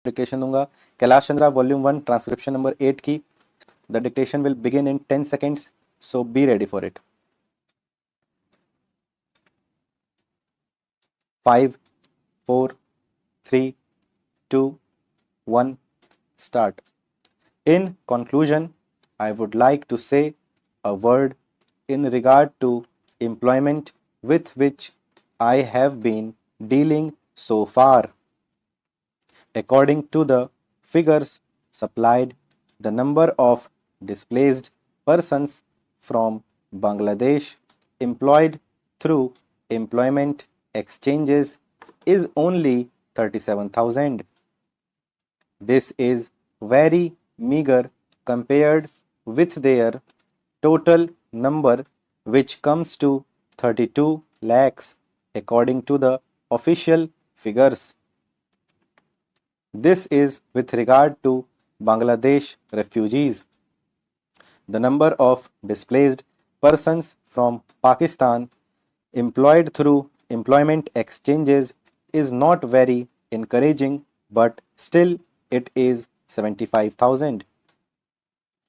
Dictation दूंगा। Kailash Chandra volume 1 transcription number 8 की। The dictation will begin in 10 seconds, so be ready for it. 5, 4, 3, 2, 1, start. In conclusion, I would like to say a word in regard to employment with which I have been dealing so far. According to the figures supplied, the number of displaced persons from Bangladesh employed through employment exchanges is only 37,000. This is very meager compared with their total number, which comes to 32 lakhs according to the official figures. This is with regard to Bangladesh refugees. The number of displaced persons from Pakistan employed through employment exchanges is not very encouraging, but still it is 75,000.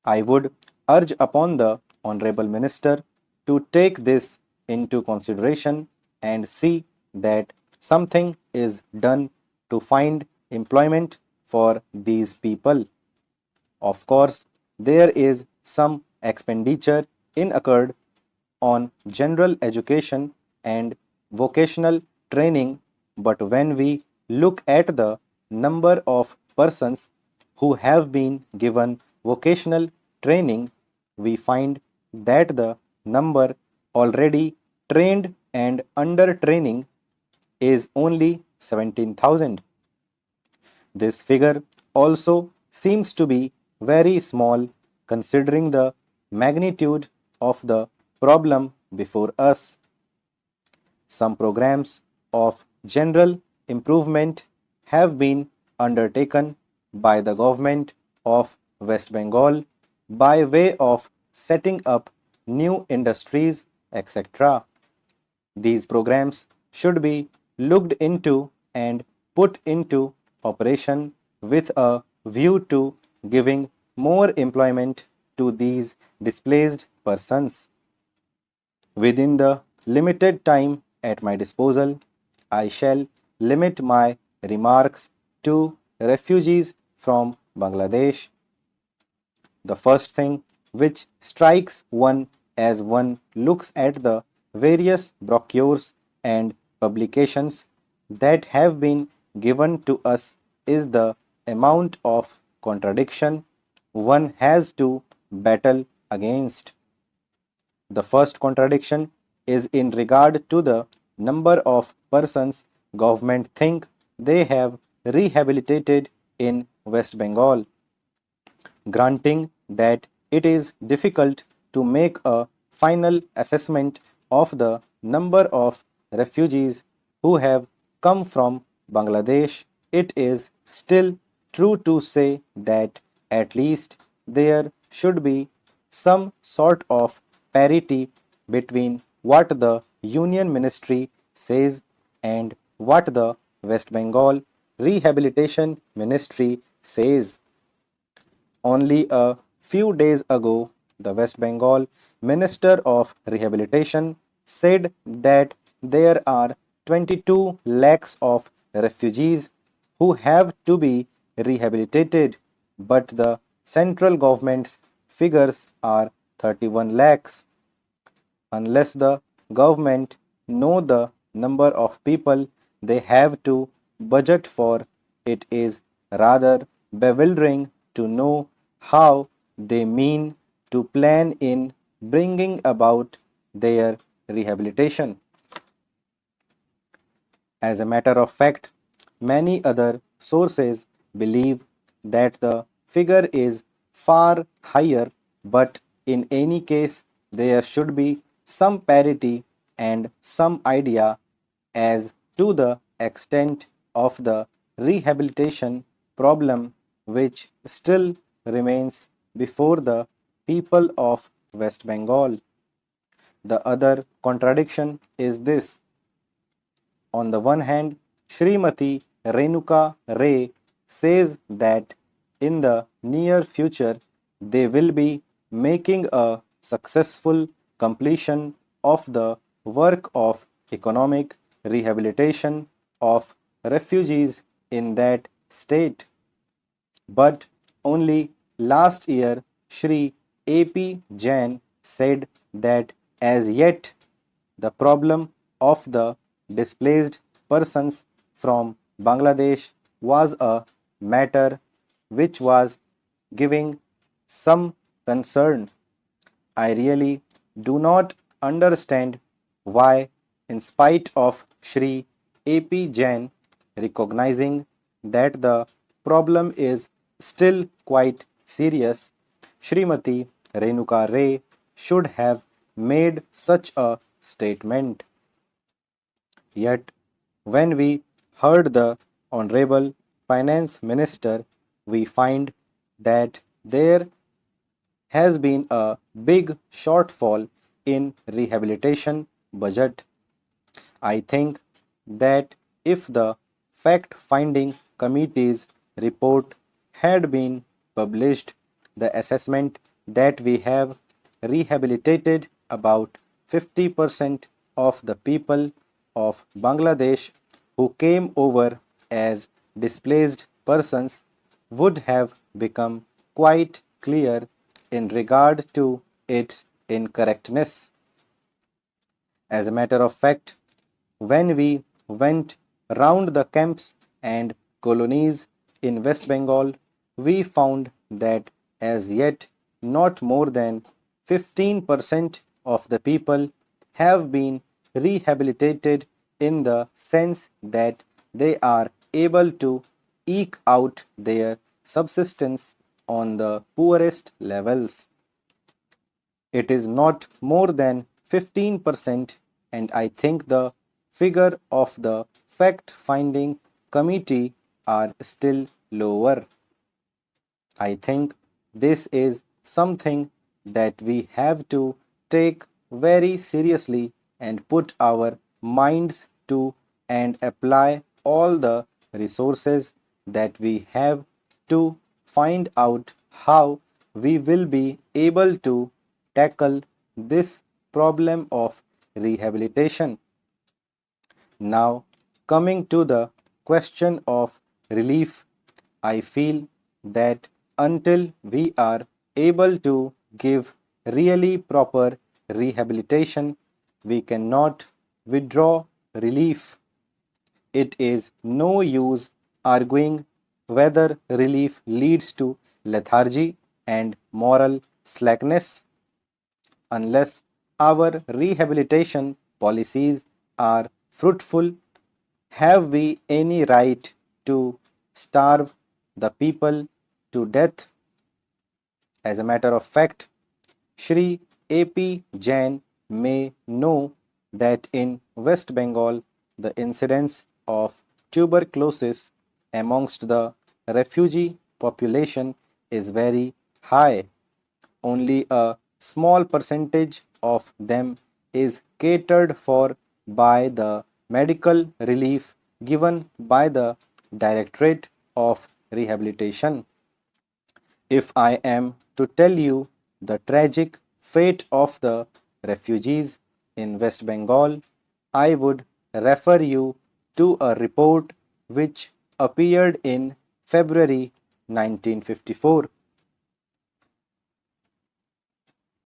I would urge upon the Honorable Minister to take this into consideration and see that something is done to find employment for these people. Of course, there is some expenditure incurred on general education and vocational training, but when we look at the number of persons who have been given vocational training, we find that the number already trained and under training is only 17,000. This figure also seems to be very small considering the magnitude of the problem before us. Some programs of general improvement have been undertaken by the government of West Bengal by way of setting up new industries, etc. These programs should be looked into and put into operation with a view to giving more employment to these displaced persons. Within the limited time at my disposal, I shall limit my remarks to refugees from Bangladesh. The first thing which strikes one as one looks at the various brochures and publications that have been given to us is the amount of contradiction one has to battle against. The first contradiction is in regard to the number of persons government think they have rehabilitated in West Bengal. Granting that it is difficult to make a final assessment of the number of refugees who have come from Bangladesh, it is still true to say that at least there should be some sort of parity between what the Union Ministry says and what the West Bengal Rehabilitation Ministry says. Only a few days ago, the West Bengal Minister of Rehabilitation said that there are 22 lakhs of refugees who have to be rehabilitated, but the central government's figures are 31 lakhs. Unless the government know the number of people they have to budget for, it is rather bewildering to know how they mean to plan in bringing about their rehabilitation. As a matter of fact, many other sources believe that the figure is far higher, but in any case, there should be some parity and some idea as to the extent of the rehabilitation problem which still remains before the people of West Bengal. The other contradiction is this. On the one hand, Srimati Renuka Ray says that in the near future they will be making a successful completion of the work of economic rehabilitation of refugees in that state. But only last year, Shri A.P. Jain said that as yet the problem of the displaced persons from Bangladesh was a matter which was giving some concern. I really do not understand why, in spite of Shri A.P. Jain recognizing that the problem is still quite serious, Srimati Renuka Ray should have made such a statement. Yet, when we heard the Honorable Finance Minister, we find that there has been a big shortfall in rehabilitation budget. I think that if the fact finding committee's report had been published, the assessment that we have rehabilitated about 50% of the people of Bangladesh who came over as displaced persons would have become quite clear in regard to its incorrectness. As a matter of fact, when we went round the camps and colonies in West Bengal, we found that as yet not more than 15% of the people have been rehabilitated in the sense that they are able to eke out their subsistence on the poorest levels. It is not more than 15%, and I think the figure of the fact finding committee are still lower. I think this is something that we have to take very seriously and put our minds to and apply all the resources that we have to find out how we will be able to tackle this problem of rehabilitation. Now, coming to the question of relief, I feel that until we are able to give really proper rehabilitation, we cannot withdraw relief. It is no use arguing whether relief leads to lethargy and moral slackness unless our rehabilitation policies are fruitful. Have we any right to starve the people to death? As a matter of fact, Shri A.P. Jain may know that in West Bengal the incidence of tuberculosis amongst the refugee population is very high. Only a small percentage of them is catered for by the medical relief given by the Directorate of Rehabilitation. If I am to tell you the tragic fate of the refugees in West Bengal, I would refer you to a report which appeared in February 1954